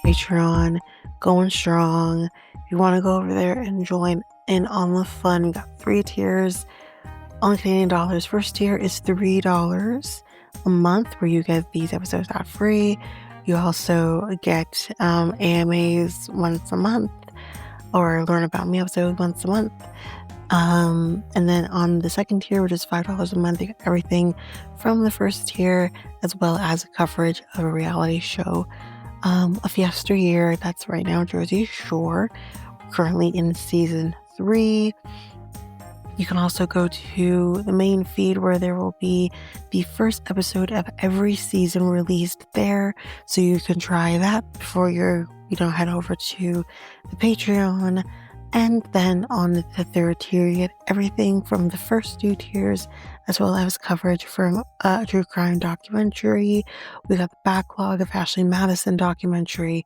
Patreon, going strong. If you want to go over there and join in on the fun, we got 3 tiers on Canadian dollars. First tier is $3 a month, where you get these episodes ad free. You also get AMAs once a month, or learn about me episodes once a month. And then on the second tier, which is $5 a month, you get everything from the first tier, as well as coverage of a reality show of yesteryear. That's right now Jersey Shore, currently in season 3. You can also go to the main feed, where there will be the first episode of every season released there. So you can try that before you head over to the Patreon. And then on the third tier, you get everything from the first 2 tiers, as well as coverage from a true crime documentary. We got the backlog of Ashley Madison documentary,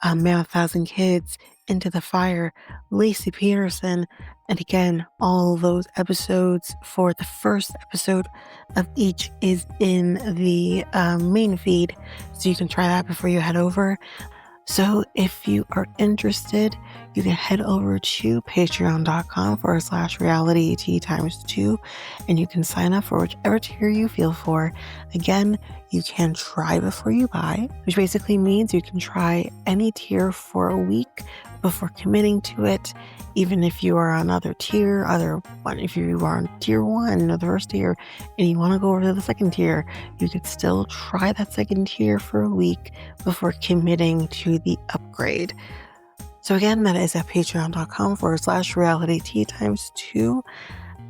Man with 1,000 Kids, Into the Fire, Lacey Peterson, and again, all those episodes for the first episode of each is in the main feed, so you can try that before you head over. So if you are interested, you can head over to patreon.com/realityt times 2, and you can sign up for whichever tier you feel for. Again, you can try before you buy, which basically means you can try any tier for a week before committing to it. Even if you are on other tier, if you are on tier 1 or the first tier and you want to go over to the second tier, you could still try that second tier for a week before committing to the upgrade. So again, that is at patreon.com/realityt times 2.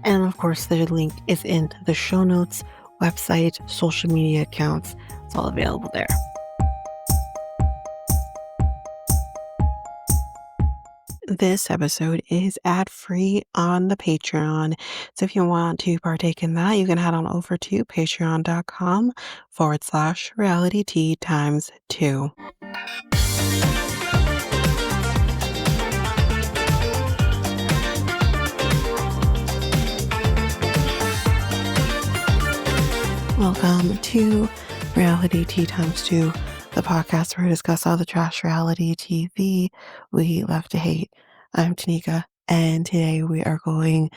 And of course, the link is in the show notes, website, social media accounts. It's all available there. This episode is ad-free on the Patreon. So if you want to partake in that, you can head on over to patreon.com/realityt times 2. Welcome to Reality Tea Times 2, the podcast where we discuss all the trash reality TV we love to hate. I'm Tanika, and today we are going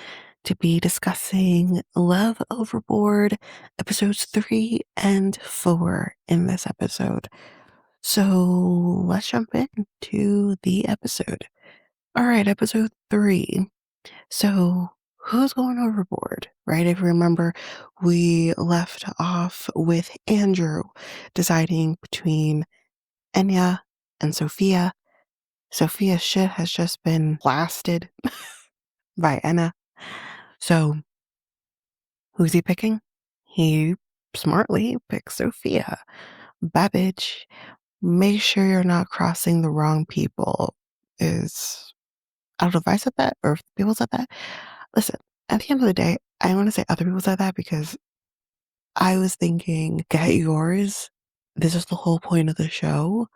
to be discussing Love Overboard, episodes 3 and 4 in this episode. So let's jump into the episode. All right, episode 3. So who's going overboard, right? If you remember, we left off with Andrew deciding between Enna and Sofia. Sofia's shit has just been blasted by Enna. So who's he picking? He smartly picks Sofia. Babbage, make sure you're not crossing the wrong people is... I don't know if I said that or if people said that. Listen, at the end of the day, I want to say other people said that because I was thinking, get yours. This is the whole point of the show.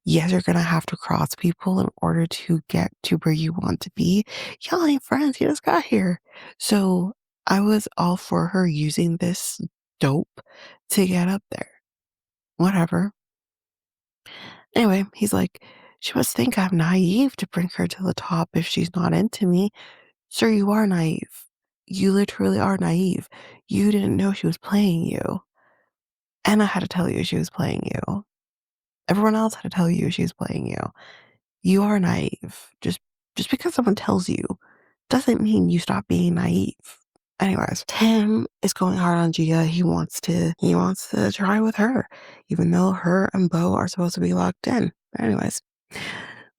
Yes, you're going to have to cross people in order to get to where you want to be. Y'all ain't friends. You just got here. So I was all for her using this dope to get up there. Whatever. Anyway, he's like, she must think I'm naive to bring her to the top if she's not into me. Sir, you are naive. You literally are naive. You didn't know she was playing you. Anna had to tell you she was playing you. Everyone else had to tell you she was playing you. You are naive. Just because someone tells you doesn't mean you stop being naive. Anyways, Tim is going hard on Gia. He wants to try with her, even though her and Beau are supposed to be locked in. Anyways,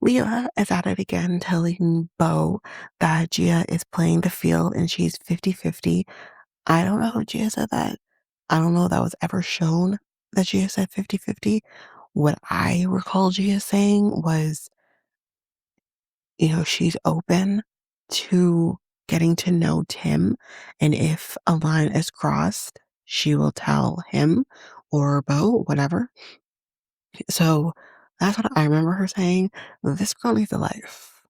Leela is at it again, telling Beau that Gia is playing the field and she's 50-50. I don't know if Gia said that. I don't know if that was ever shown that Gia said 50-50. What I recall Gia saying was, she's open to getting to know Tim, and if a line is crossed, she will tell him or Beau, whatever. So that's what I remember her saying. This girl needs a life.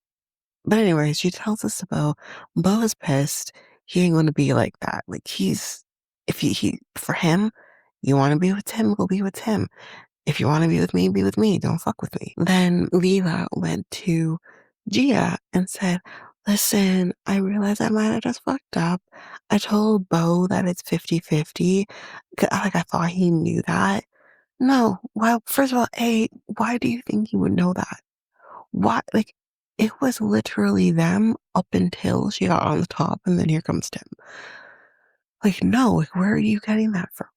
But anyways, she tells us to Beau. Beau is pissed. He ain't going to be like that. Like, for him, you want to be with Tim, go be with Tim. If you want to be with me, be with me. Don't fuck with me. Then Leela went to Gia and said, listen, I realized I might have just fucked up. I told Bo that it's 50-50. Like, I thought he knew that. No. Well, first of all, why do you think he would know that? Why? Like, it was literally them up until she got on the top, and then here comes Tim. Like, no, like, where are you getting that from?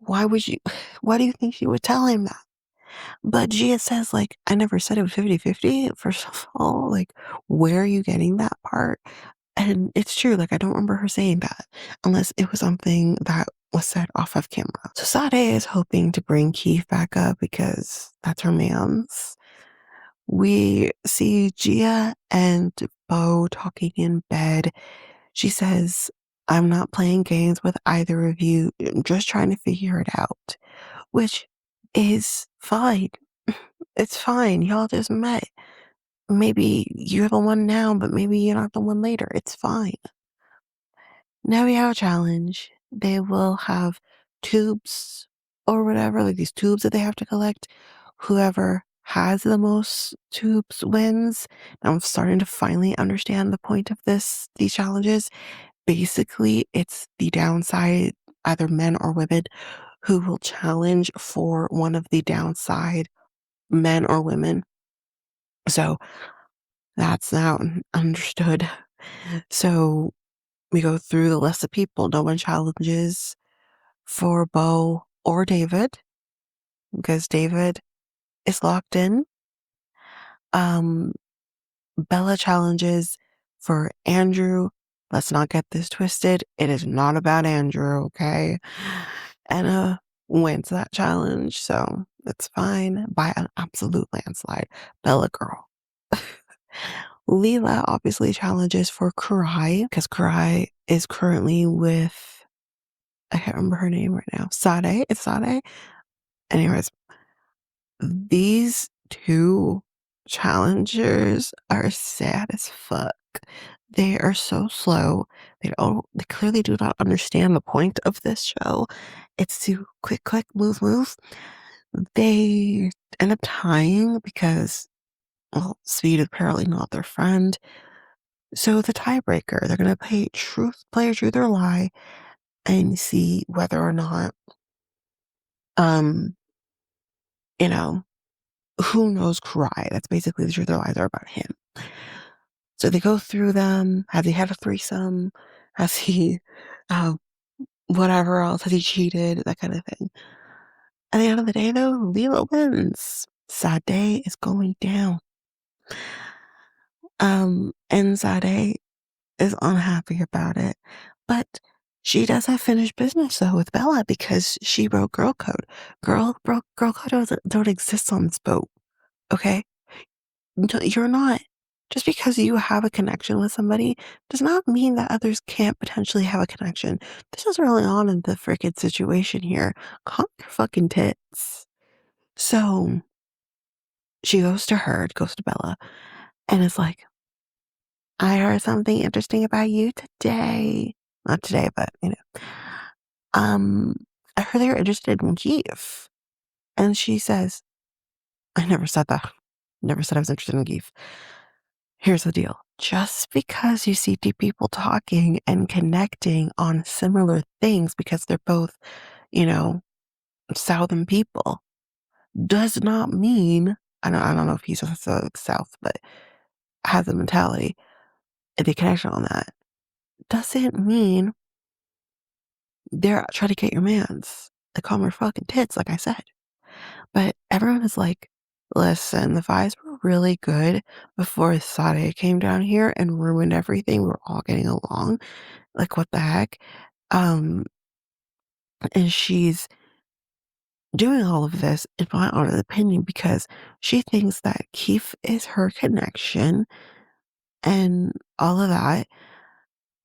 Why would you, why do you think she would tell him that? But Gia says, like, I never said it was 50-50. First of all, like, where are you getting that part? And it's true, like, I don't remember her saying that unless it was something that was said off of camera. So Sade is hoping to bring Keith back up because that's her man's. We see Gia and Bo talking in bed. She says, I'm not playing games with either of you. I'm just trying to figure it out, which is fine. It's fine. Y'all just met. Maybe you're the one now, but maybe you're not the one later. It's fine. Now we have a challenge. They will have tubes or whatever, like these tubes that they have to collect. Whoever has the most tubes wins. Now I'm starting to finally understand the point of these challenges. Basically, it's the downside, either men or women, who will challenge for one of the downside men or women. So that's now understood. So we go through the list of people. No one challenges for Bo or David because David is locked in. Um, Bella challenges for Andrew. Let's not get this twisted. It is not about Andrew, okay? Enna wins that challenge, so it's fine by an absolute landslide. Bella girl. Leela obviously challenges for Kurai because Kurai is currently with, I can't remember her name right now. Sade. It's Sade. Anyways, these two challengers are sad as fuck. They are so slow. They clearly do not understand the point of this show. It's to quick, move. They end up tying because, well, speed is apparently not their friend. So the tiebreaker, they're gonna play truth or lie, and see whether or not, um, you know, who knows cry. That's basically the truth or lies are about him. So they go through them. Has he had a threesome? Has he, uh, whatever else? Has he cheated? That kind of thing. At the end of the day, though, Leela wins. Sade is going down. And Sade is unhappy about it. But she does have finished business though with Bella because she broke girl code. Girl code don't exist on this boat. Okay? You're not, just because you have a connection with somebody does not mean that others can't potentially have a connection. This is early on in the freaking situation here. Calm your fucking tits. So she goes to Bella, and is like, I heard something interesting about you today. Not today, but Um, I heard they were interested in Keif. And she says, I never said that. Never said I was interested in Keif. Here's the deal. Just because you see two people talking and connecting on similar things because they're both, you know, Southern people, does not mean, I don't know if he's also South, but has a mentality, the connection on that, doesn't mean they're trying to get your mans. They call them her fucking tits, like I said. But everyone is like, listen, the vibes were really good before Sade came down here and ruined everything. We were all getting along. Like, what the heck? Um, and she's doing all of this, in my honest opinion, because she thinks that Keith is her connection and all of that.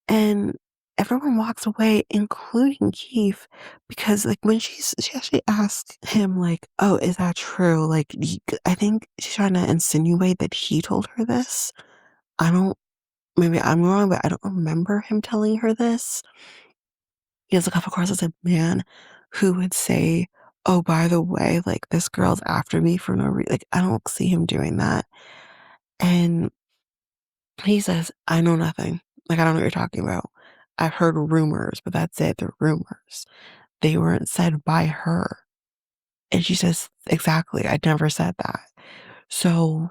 And everyone walks away, including Keith, because like when she actually asked him like, "Oh, is that true?" Like, I think she's trying to insinuate that he told her this. I don't. Maybe I'm wrong, but I don't remember him telling her this. Because, like, of course, as a man who would say oh, by the way, like, this girl's after me for no reason. Like, I don't see him doing that. And he says, I know nothing. Like, I don't know what you're talking about. I've heard rumors, but that's it. They're rumors. They weren't said by her. And she says, exactly. I never said that. So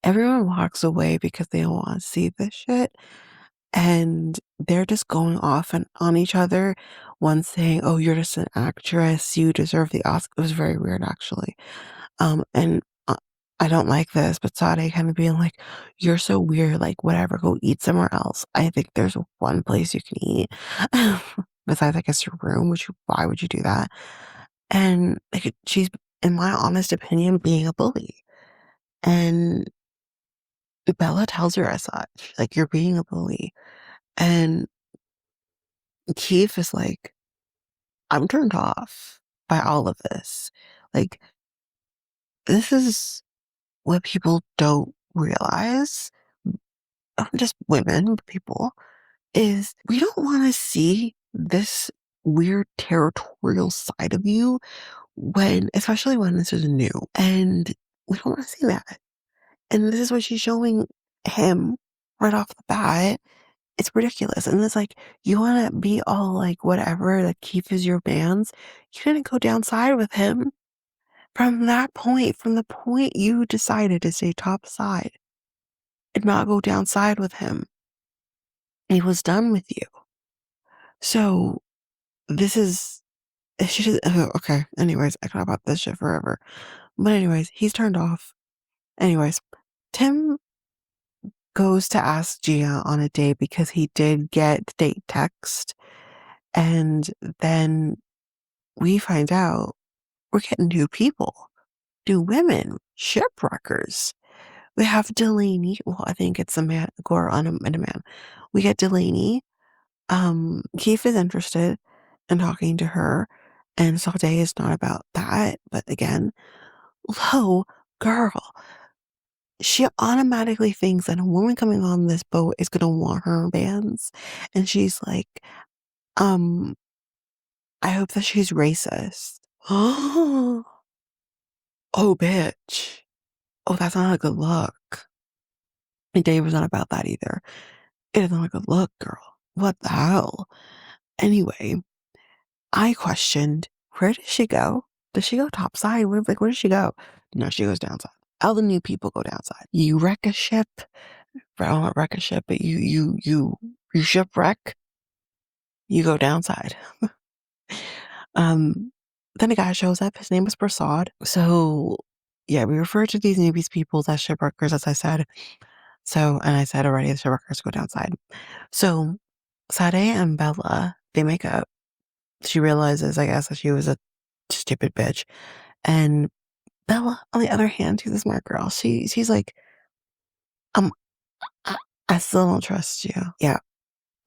everyone walks away because they don't want to see this shit. And they're just going off and on each other. One saying, oh, you're just an actress. You deserve the Oscar. It was very weird, actually. And I don't like this, but Sade kind of being like, you're so weird, like, whatever, go eat somewhere else. I think there's one place you can eat. Besides, I guess, your room, why would you do that? And like, she's, in my honest opinion, being a bully. And Bella tells her as such, like, you're being a bully. And Keif is like, I'm turned off by all of this. Like, this is what people don't realize, just women, but people, is we don't want to see this weird territorial side of you especially when this is new. And we don't want to see that. And this is what she's showing him right off the bat. It's ridiculous. And it's like, you want to be all like, whatever, like, Keith is your man's. You didn't go downside with him from that point, from the point you decided to stay topside and not go downside with him. He was done with you. So this is, she just, okay. Anyways, I could talk about this shit forever. But anyways, he's turned off. Anyways, Tim goes to ask Gia on a date because he did get the date text. And then we find out we're getting new people, new women, shipwreckers. We have Delaney. Well, I think it's a man, girl and a man. We get Delaney. Keith is interested in talking to her, and Sade is not about that. But again, low girl. She automatically thinks that a woman coming on this boat is gonna want her bands. And she's like, um, I hope that she's racist. Oh, bitch. Oh, that's not a good look. And Dave was not about that either. It is not a good look, girl. What the hell? Anyway, I questioned, where does she go? Does she go topside? Where does she go? No, she goes downside. All the new people go downside. You wreck a ship. I don't wreck a ship, but you shipwreck. You go downside. Then a guy shows up. His name is Prasad. So yeah, we refer to these newbies people as shipwreckers, as I said. So, and I said already, the shipwreckers go downside. So Sade and Bella, they make up. She realizes, I guess, that she was a stupid bitch. And Bella, on the other hand, she's a smart girl. She's like, um, I still don't trust you. Yeah.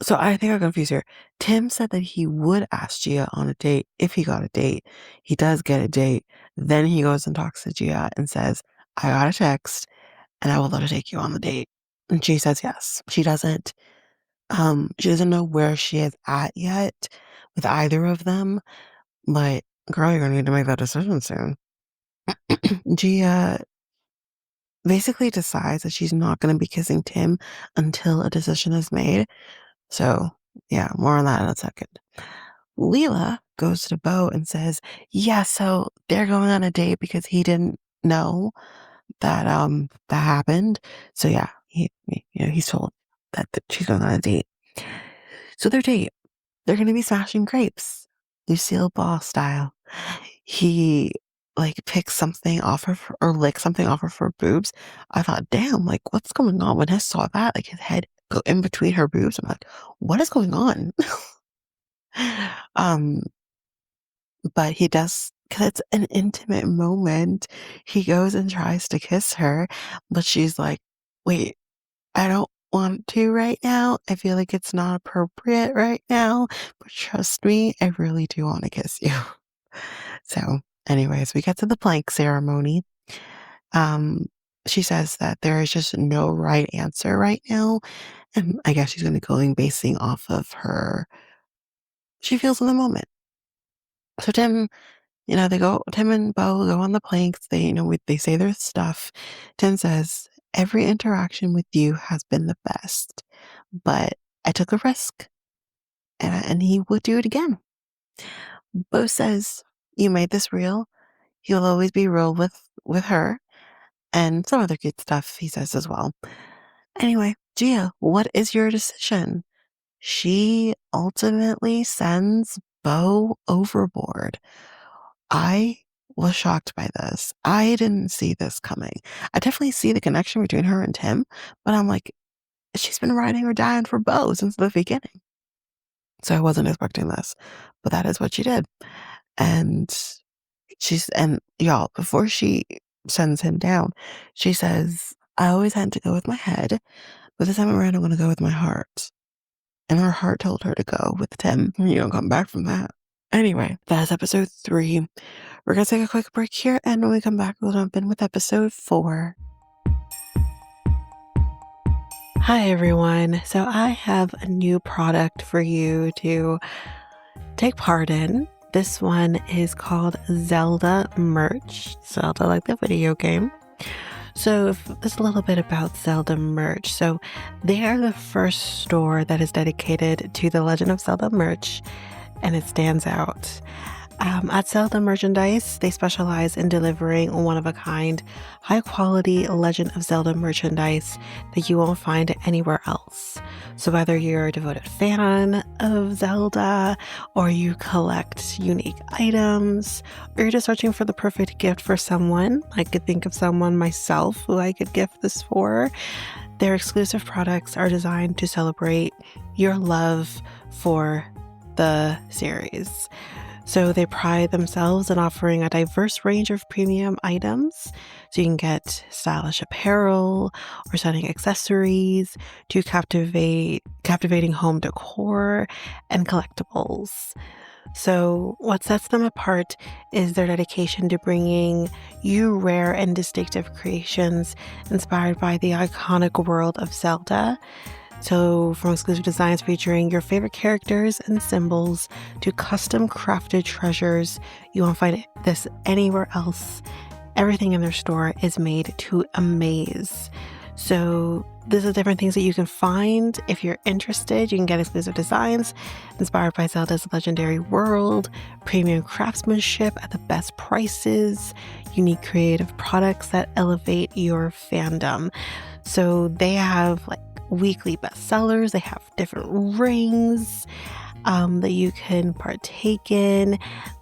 So I think I'm confused here. Tim said that he would ask Gia on a date if he got a date. He does get a date. Then he goes and talks to Gia and says, I got a text and I would love to take you on the date. And she says yes. She doesn't know where she is at yet with either of them. But girl, you're gonna need to make that decision soon. Gia basically decides that she's not gonna be kissing Tim until a decision is made. So yeah, more on that in a second. Leela goes to the boat and says, yeah, so they're going on a date because he didn't know that that happened. So yeah, he's told that she's going on a date. So their date, they're gonna be smashing grapes, Lucille Ball style. He like picks something off of her or licks something off of her boobs. I thought, damn, like what's going on? When I saw that, like his head go in between her boobs, I'm like, what is going on? um, but he does, because it's an intimate moment. He goes and tries to kiss her, but she's like, wait, I don't want to right now. I feel like it's not appropriate right now, but trust me, I really do want to kiss you. So, anyways, we get to the plank ceremony. She says that there is just no right answer right now. And I guess she's going to go basing off of she feels in the moment. So Tim, Tim and Bo go on the planks. They say their stuff. Tim says, every interaction with you has been the best, but I took a risk and he would do it again. Bo says, you made this real. You'll always be real with her, and some other good stuff he says as well. Anyway, Gia, what is your decision? She ultimately sends Bo overboard. I was shocked by this. I didn't see this coming. I definitely see the connection between her and Tim, but I'm like, she's been riding or dying for Bo since the beginning. So I wasn't expecting this, but that is what she did. And and y'all, before she sends him down, she says, I always had to go with my head, but this time around, I'm going to go with my heart. And her heart told her to go with Tim. You don't come back from that. Anyway, that's episode 3. We're going to take a quick break here, and when we come back, we'll jump in with episode 4. Hi, everyone. So I have a new product for you to take part in. This one is called Zelda merch. Zelda, like the video game. So there's a little bit about Zelda merch. So they are the first store that is dedicated to the Legend of Zelda merch, and it stands out. At Zelda Merchandise, they specialize in delivering one-of-a-kind, high-quality Legend of Zelda merchandise that you won't find anywhere else. So whether you're a devoted fan of Zelda, or you collect unique items, or you're just searching for the perfect gift for someone, I could think of someone myself who I could gift this for, their exclusive products are designed to celebrate your love for the series. So they pride themselves in offering a diverse range of premium items. So you can get stylish apparel or stunning accessories to captivating home decor and collectibles. So what sets them apart is their dedication to bringing you rare and distinctive creations inspired by the iconic world of Zelda. So from exclusive designs featuring your favorite characters and symbols to custom crafted treasures, you won't find this anywhere else. Everything in their store is made to amaze. So these are different things that you can find. If you're interested, you can get exclusive designs inspired by Zelda's legendary world, premium craftsmanship at the best prices, unique creative products that elevate your fandom. So they have weekly bestsellers. They have different rings that you can partake in.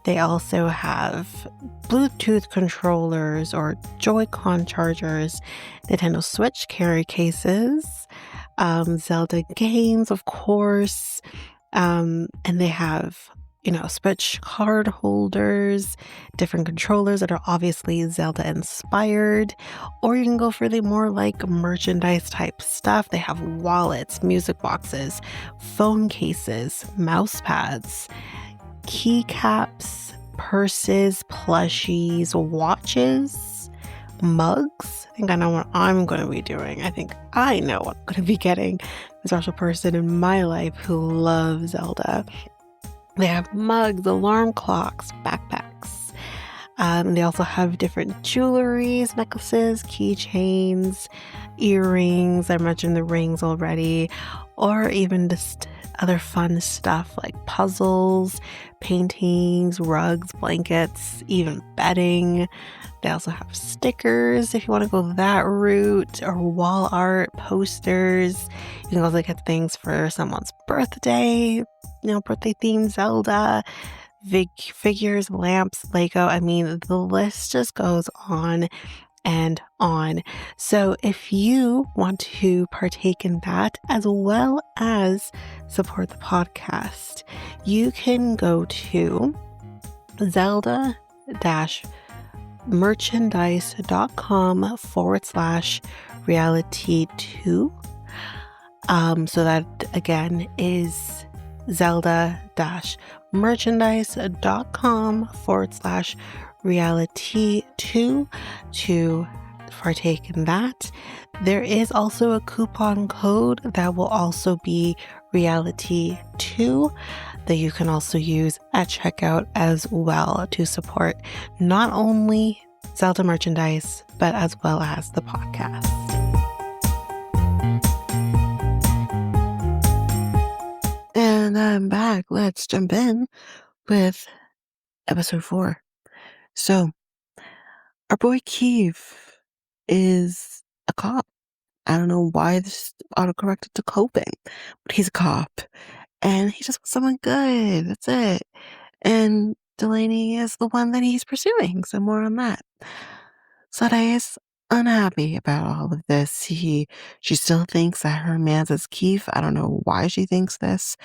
They also have Bluetooth controllers or Joy-Con chargers, Nintendo Switch carry cases, Zelda games, of course, and they have Switch card holders, different controllers that are obviously Zelda inspired, or you can go for the more merchandise type stuff. They have wallets, music boxes, phone cases, mouse pads, keycaps, purses, plushies, watches, mugs. I think I know what I'm going to be doing. I think I know what I'm going to be getting. A special person in my life who loves Zelda. They have mugs, alarm clocks, backpacks. They also have different jewelries, necklaces, keychains, earrings. I mentioned the rings already, or even just other fun stuff like puzzles, paintings, rugs, blankets, even bedding. They also have stickers if you want to go that route, or wall art, posters. You can also get things for someone's birthday, birthday themed Zelda, figures, lamps, Lego. I mean, the list just goes on and on. So if you want to partake in that as well as support the podcast, you can go to zelda-merchandise.com/reality2. So that again is zelda-merchandise.com/reality2 to partake in that. There is also a coupon code that will also be reality2. that you can also use at checkout as well to support not only Zelda merchandise, but as well as the podcast. And I'm back. Let's jump in with episode 4. So, our boy Keif is a cop. I don't know why this autocorrected to coping, but he's a cop and he just wants someone good. That's it. And Delaney is the one that he's pursuing. So, more on that. Sade is unhappy about all of this. She still thinks that her man's is Keif. I don't know why she thinks this.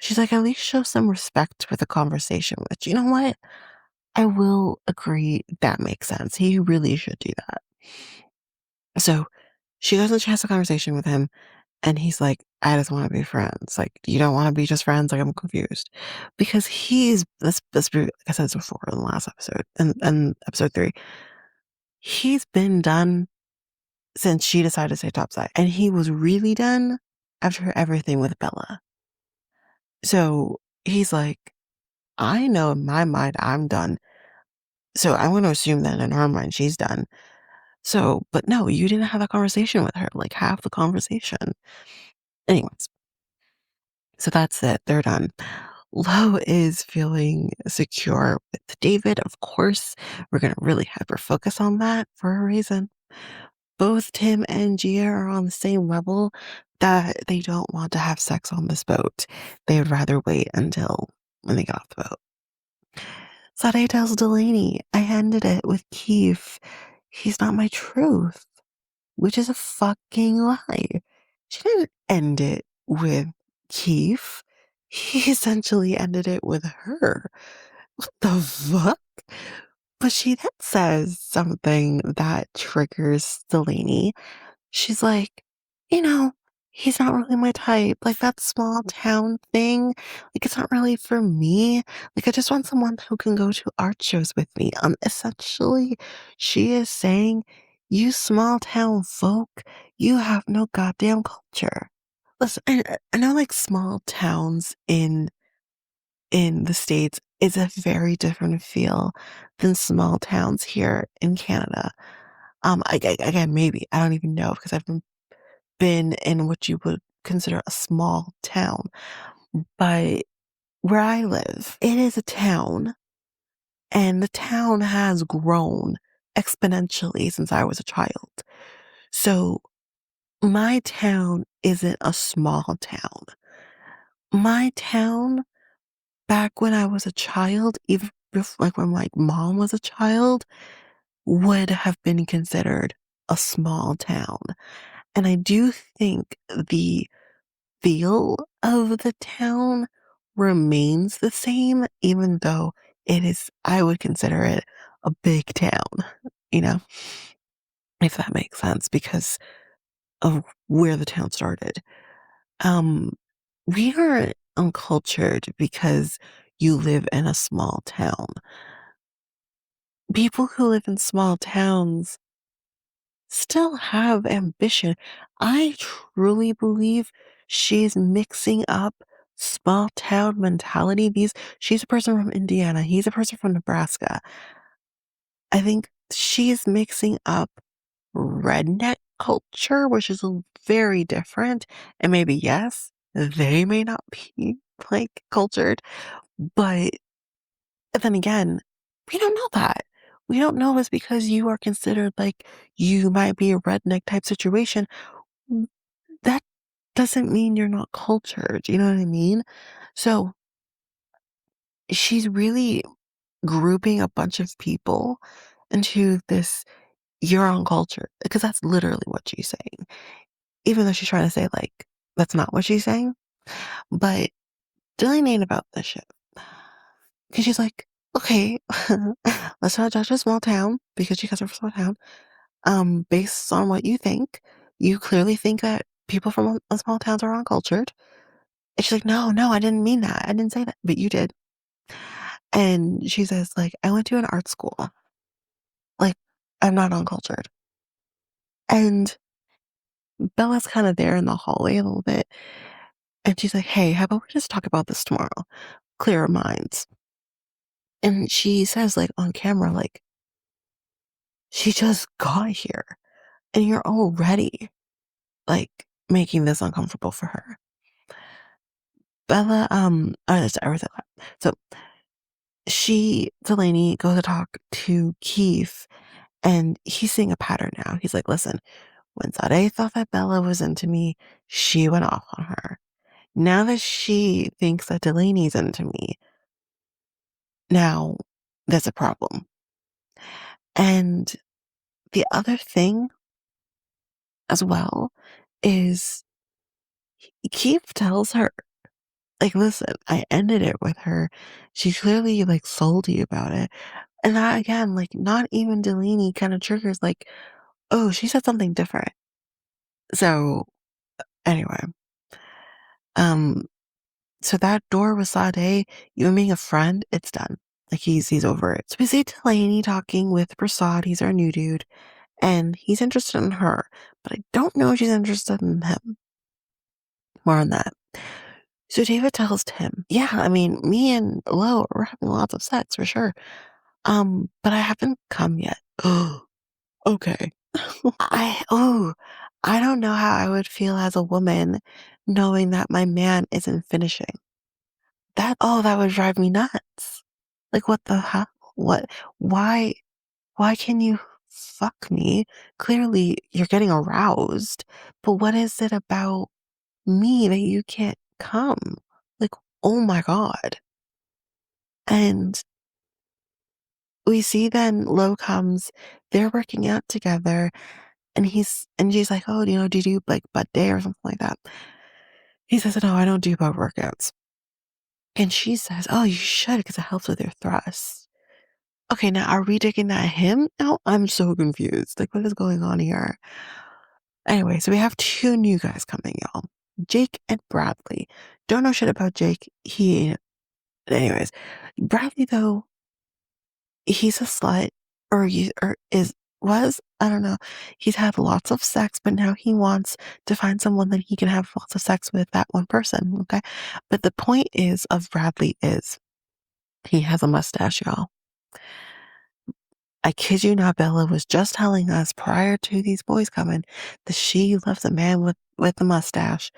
She's like, at least show some respect for the conversation, which, you know what? I will agree that makes sense. He really should do that. So she goes and she has a conversation with him, and he's like, I just want to be friends. Like, you don't want to be just friends? Like, I'm confused. Because like I said this before in the last episode, and episode 3, he's been done since she decided to say Topside. And he was really done after everything with Bella. So he's like, I know in my mind I'm done. So I'm going to assume that in her mind she's done. So, but no, you didn't have a conversation with her, like half the conversation. Anyways, so that's it. They're done. Lo is feeling secure with David. Of course, we're going to really hyper focus on that for a reason. Both Tim and Gia are on the same level that they don't want to have sex on this boat. They would rather wait until when they get off the boat. Sade tells Delaney, I ended it with Keif. He's not my truth, which is a fucking lie. She didn't end it with Keif. He essentially ended it with her. What the fuck? But she then says something that triggers Delaney. She's like, you know, he's not really my type. Like that small town thing, like it's not really for me. Like I just want someone who can go to art shows with me. Essentially, she is saying, you small town folk, you have no goddamn culture. Listen, I know like small towns in the States is a very different feel than small towns here in Canada. Again, maybe I don't even know because I've been in what you would consider a small town. But where I live, it is a town, and the town has grown exponentially since I was a child. So my town isn't a small town. My town, back when I was a child, even like when my mom was a child, would have been considered a small town. And I do think the feel of the town remains the same, even though I would consider it a big town, you know, if that makes sense, because of where the town started. Um, we are uncultured because you live in a small town. People who live in small towns still have ambition. I truly believe she's mixing up small town mentality. She's a person from Indiana. He's a person from Nebraska. I think she's mixing up redneck culture, which is very different. And maybe, yes, they may not be like cultured, but then again, we don't know that. We don't know it's because you are considered like you might be a redneck type situation. That doesn't mean you're not cultured. You know what I mean? So she's really grouping a bunch of people into this you're uncultured because that's literally what she's saying. Even though she's trying to say like that's not what she's saying. But Delaney ain't about this shit. Because she's like, okay, let's not judge a small town because she comes from a small town. Based on what you think, you clearly think that people from small towns are uncultured. And she's like, no, no, I didn't mean that. I didn't say that, but you did. And she says, like, I went to an art school. Like, I'm not uncultured. And Bella's kind of there in the hallway a little bit. And she's like, hey, how about we just talk about this tomorrow? Clear our minds. And she says, like, on camera, like, she just got here and you're already, like, making this uncomfortable for her. Bella, everything. So Delaney goes to talk to Keif, and he's seeing a pattern now. He's like, listen, when Sade thought that Bella was into me, she went off on her. Now that she thinks that Delaney's into me, now there's a problem. And the other thing as well is Keith tells her, like, listen, I ended it with her. She clearly, like, salty about it. And that, again, like, not even Delaney kind of triggers, like, oh, she said something different. So, anyway, um, so that door with Sade, you being a friend, it's done. Like, he's over it. So we see Delaney talking with Prasad. He's our new dude. And he's interested in her, but I don't know if she's interested in him. More on that. So David tells Tim, yeah, I mean, me and Lo are having lots of sex for sure. But I haven't come yet. Okay. I don't know how I would feel as a woman knowing that my man isn't finishing. That would drive me nuts. Like, what the hell? What, why, why can you fuck me? Clearly you're getting aroused, but what is it about me that you can't come? Like, oh my God. And we see then Lo comes, they're working out together, and she's like, oh, do you do like butt day or something like that? He says, no, I don't do butt workouts. And she says, oh, you should because it helps with your thrust. Okay, now are we digging at him? Now I'm so confused. Like, what is going on here? Anyway, so we have two new guys coming, y'all. Jake and Bradley. Don't know shit about Jake. Anyways, Bradley though, he's a slut, I don't know. He's had lots of sex, but now he wants to find someone that he can have lots of sex with, that one person, okay? But the point of Bradley is he has a mustache, y'all. I kid you not, Bella was just telling us prior to these boys coming that she loves a man with a mustache.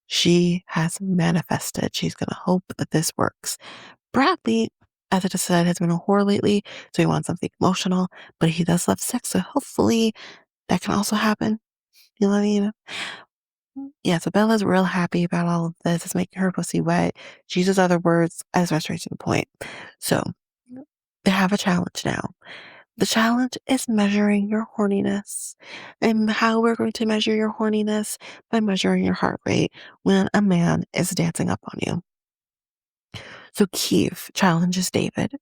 She has manifested. She's gonna hope that this works. Bradley, as I just said, has been a whore lately, so he wants something emotional, but he does love sex, so hopefully that can also happen. You know what I mean? Yeah, so Bella's real happy about all of this. It's making her pussy wet. She uses other words as I straight to the point. So they have a challenge now. The challenge is measuring your horniness. And how we're going to measure your horniness by measuring your heart rate when a man is dancing up on you. So Keith challenges David,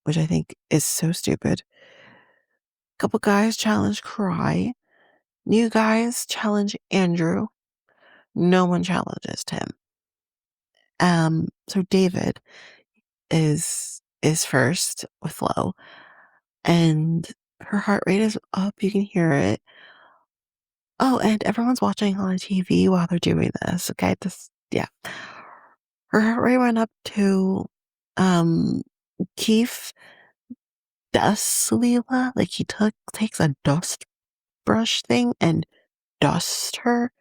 which I think is so stupid. A couple guys challenge Cry. New guys challenge Andrew. No one challenges Tim. So David is first with Lo, and her heart rate is up. You can hear it. Oh, and everyone's watching on TV while they're doing this. Okay, yeah. Her heart rate went up to Keith dusts Leela. Like he takes a dust brush thing and dusts her.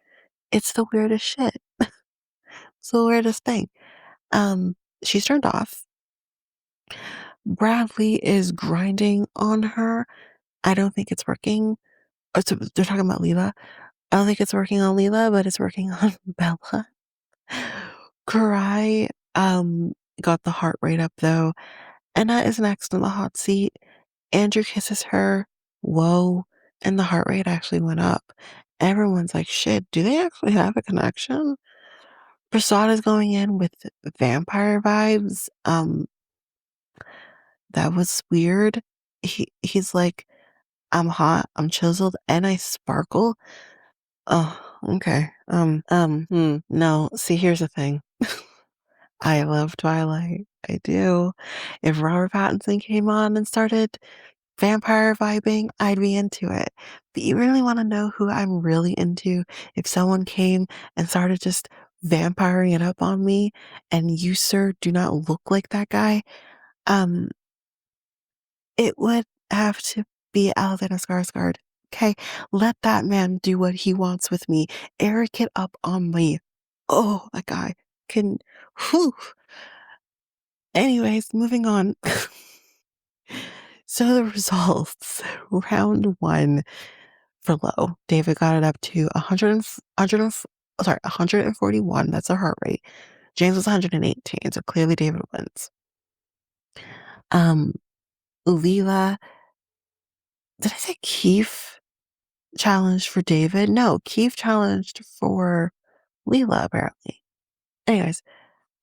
It's the weirdest shit. It's the weirdest thing. She's turned off. Bradley is grinding on her. I don't think it's working. Oh, so they're talking about Leela. I don't think it's working on Leela, but it's working on Bella. Karai got the heart rate up though. Enna is next in the hot seat. Andrew kisses her. Whoa. And the heart rate actually went up. Everyone's like, shit, do they actually have a connection? Prasad is going in with vampire vibes. That was weird. He's like, I'm hot, I'm chiseled, and I sparkle. Oh, okay. No, see, here's the thing. I love Twilight. I do. If Robert Pattinson came on and started vampire vibing, I'd be into it. But you really want to know who I'm really into? If someone came and started just vampiring it up on me, and you, sir, do not look like that guy, um, it would have to be Alexander Skarsgård. Okay, let that man do what he wants with me. Eric it up on me. Oh, that guy can. Whew. Anyways, moving on. So the results, round one for low. David got it up to 141. That's a heart rate. James was 118, so clearly David wins. Leela, did I say Keif challenged for David? No, Keif challenged for Leela, apparently. Anyways,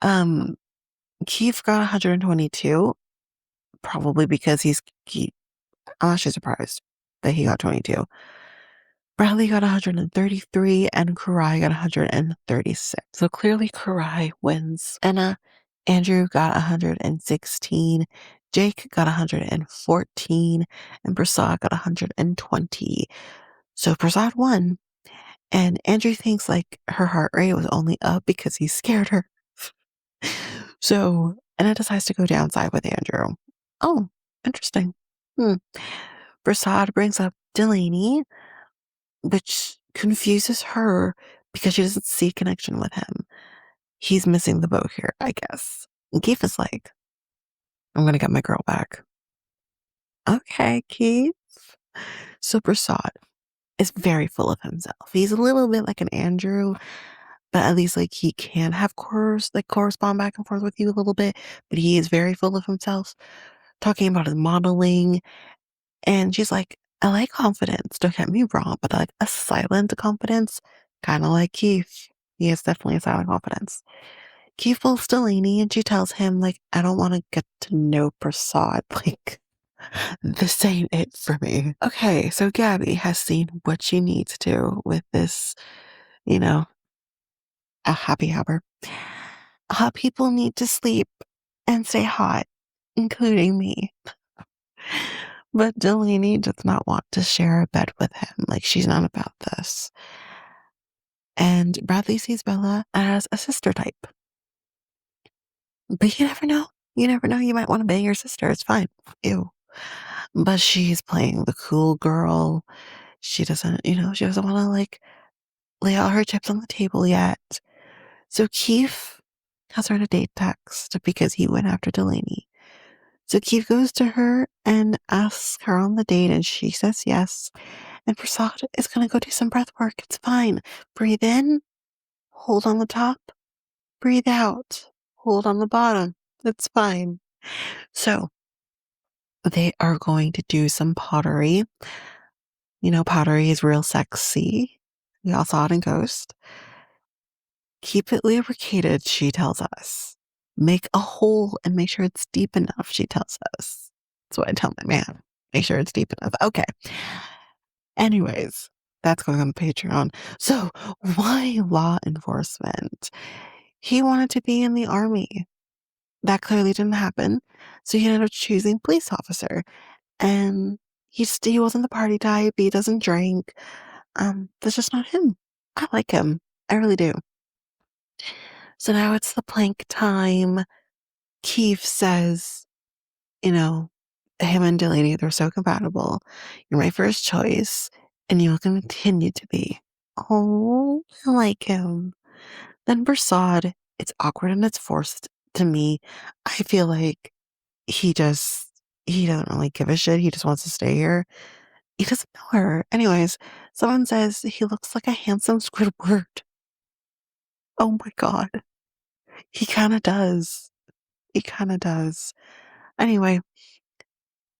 Keif got 122, probably because I'm actually surprised that he got 22. Bradley got 133 and Karai got 136. So clearly Karai wins. Andrew got 116. Jake got 114 and Prasad got 120. So Prasad won. And Andrew thinks like her heart rate was only up because he scared her. So Enna decides to go downside with Andrew. Oh, interesting. Prasad brings up Delaney, which confuses her because she doesn't see a connection with him. He's missing the boat here, I guess. And Keith is like, I'm going to get my girl back. Okay, Keith. So Prasad is very full of himself. He's a little bit like an Andrew, but at least like he can have correspond back and forth with you a little bit, but he is very full of himself, talking about his modeling. And she's like, I like confidence, don't get me wrong, but like a silent confidence, kind of like Keith. He is definitely a silent confidence. Keith pulls Delaney and she tells him, like, I don't want to get to know Prasad. Like, this ain't it for me. Okay, so Gabby has seen what she needs to with this, a happy hour. Hot people need to sleep and stay hot, including me. But Delaney does not want to share a bed with him. Like, she's not about this. And Bradley sees Bella as a sister type. But you never know. You never know. You might want to bang your sister. It's fine. Ew. But she's playing the cool girl. She doesn't want to like lay all her chips on the table yet. So Keith has her to date text because he went after Delaney. So Keith goes to her and asks her on the date, and she says yes. And Prasad is going to go do some breath work. It's fine. Breathe in, hold on the top, breathe out, hold on the bottom. It's fine. So they are going to do some pottery. Pottery is real sexy. We all saw it in Ghost. Keep it lubricated, she tells us. Make a hole and make sure it's deep enough, she tells us. That's what I tell my man. Make sure it's deep enough. Okay. Anyways, that's going on the Patreon. So why law enforcement? He wanted to be in the army. That clearly didn't happen. So he ended up choosing police officer. And he wasn't the party type. He doesn't drink. That's just not him. I like him. I really do. So now it's the plank time. Keith says, him and Delaney, they're so compatible. You're my first choice, and you will continue to be. Oh, I like him. Then Prasad, it's awkward and it's forced to me. I feel like he doesn't really give a shit. He just wants to stay here. He doesn't know her. Anyways, someone says he looks like a handsome Squidward. Oh my God. He kind of does. He kind of does. Anyway,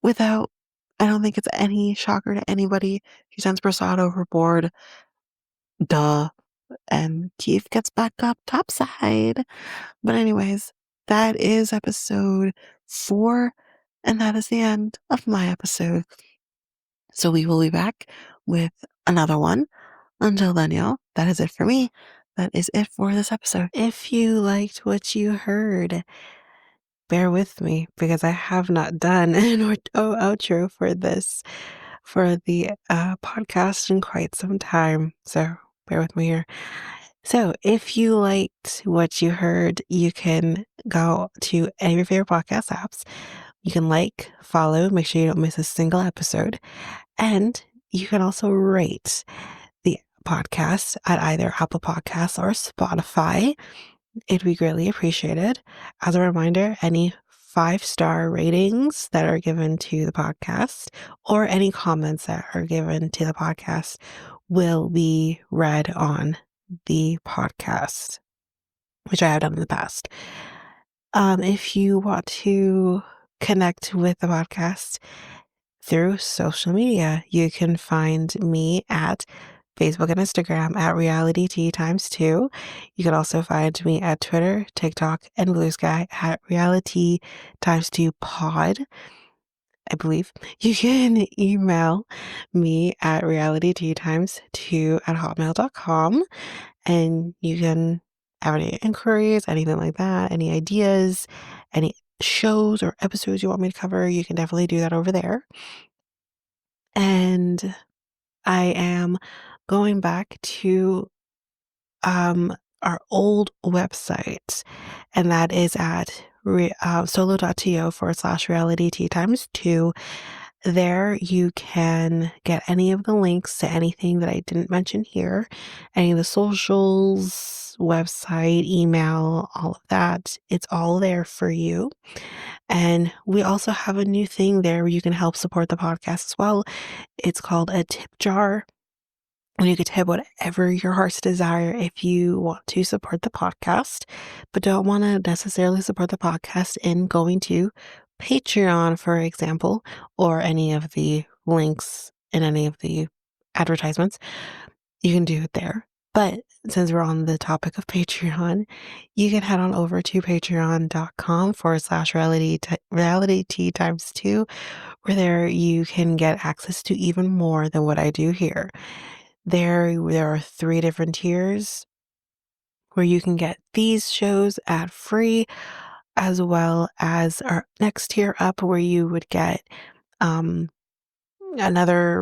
I don't think it's any shocker to anybody. She sends Prasad overboard. Duh. And Keith gets back up topside. But anyways, that is episode 4. And that is the end of my episode. So we will be back with another one. Until then, y'all, that is it for me. That is it for this episode. If you liked what you heard, bear with me because I have not done an outro for the podcast in quite some time. So bear with me here. So if you liked what you heard, you can go to any of your favorite podcast apps. You can like, follow, make sure you don't miss a single episode. And you can also rate the podcast at either Apple Podcasts or Spotify. It'd be greatly appreciated. As a reminder, any 5-star ratings that are given to the podcast or any comments that are given to the podcast will be read on the podcast, which I have done in the past. If you want to connect with the podcast through social media, you can find me at Facebook and Instagram at Reality T times 2. You can also find me at Twitter, TikTok, and Blue Sky at Reality times 2 pod. I believe you can email me at realityt times 2 at hotmail.com, and you can have any inquiries, anything like that, any ideas, any shows or episodes you want me to cover, you can definitely do that over there. And I am going back to our old website, and that is at solo.to/realityt times 2. There you can get any of the links to anything that I didn't mention here, any of the socials, website, email, all of that. It's all there for you. And we also have a new thing there where you can help support the podcast as well. It's called a tip jar. And you can tip whatever your heart's desire if you want to support the podcast, but don't want to necessarily support the podcast in going to Patreon, for example, or any of the links in any of the advertisements. You can do it there. But since we're on the topic of Patreon, you can head on over to patreon.com/reality times 2, where there you can get access to even more than what I do here. There are 3 different tiers where you can get these shows ad free, as well as our next tier up where you would get another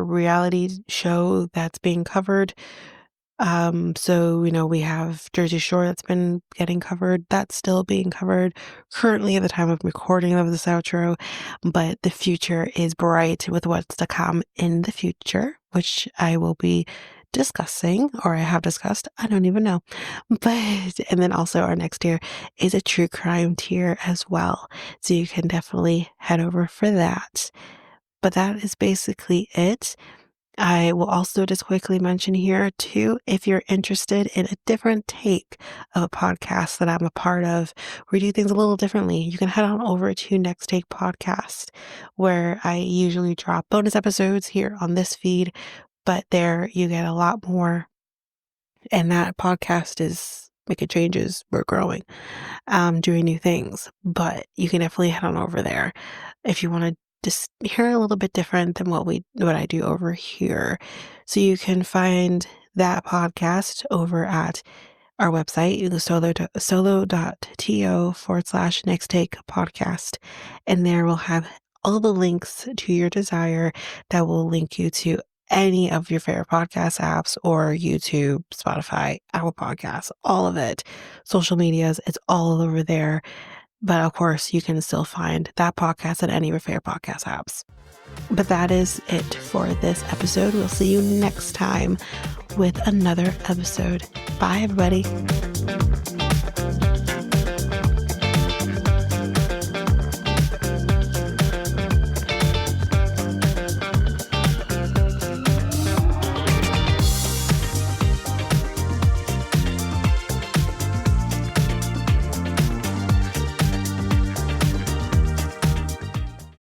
reality show that's being covered. So, we have Jersey Shore that's been getting covered. That's still being covered currently at the time of recording of this outro, but the future is bright with what's to come in the future, which I will be discussing, or I have discussed. I don't even know. And then also our next tier is a true crime tier as well. So you can definitely head over for that. But that is basically it. I will also just quickly mention here too, if you're interested in a different take of a podcast that I'm a part of, we do things a little differently, you can head on over to Next Take Podcast, where I usually drop bonus episodes here on this feed, but there you get a lot more. And that podcast is making changes. We're growing, doing new things, but you can definitely head on over there if you want to just hear a little bit different than what I do over here. So you can find that podcast over at our website, solo.to/next take podcast. And there we'll have all the links to your desire that will link you to any of your favorite podcast apps or YouTube, Spotify, Apple Podcasts, all of it. Social medias, it's all over there. But of course, you can still find that podcast at any of your favorite podcast apps. But that is it for this episode. We'll see you next time with another episode. Bye, everybody.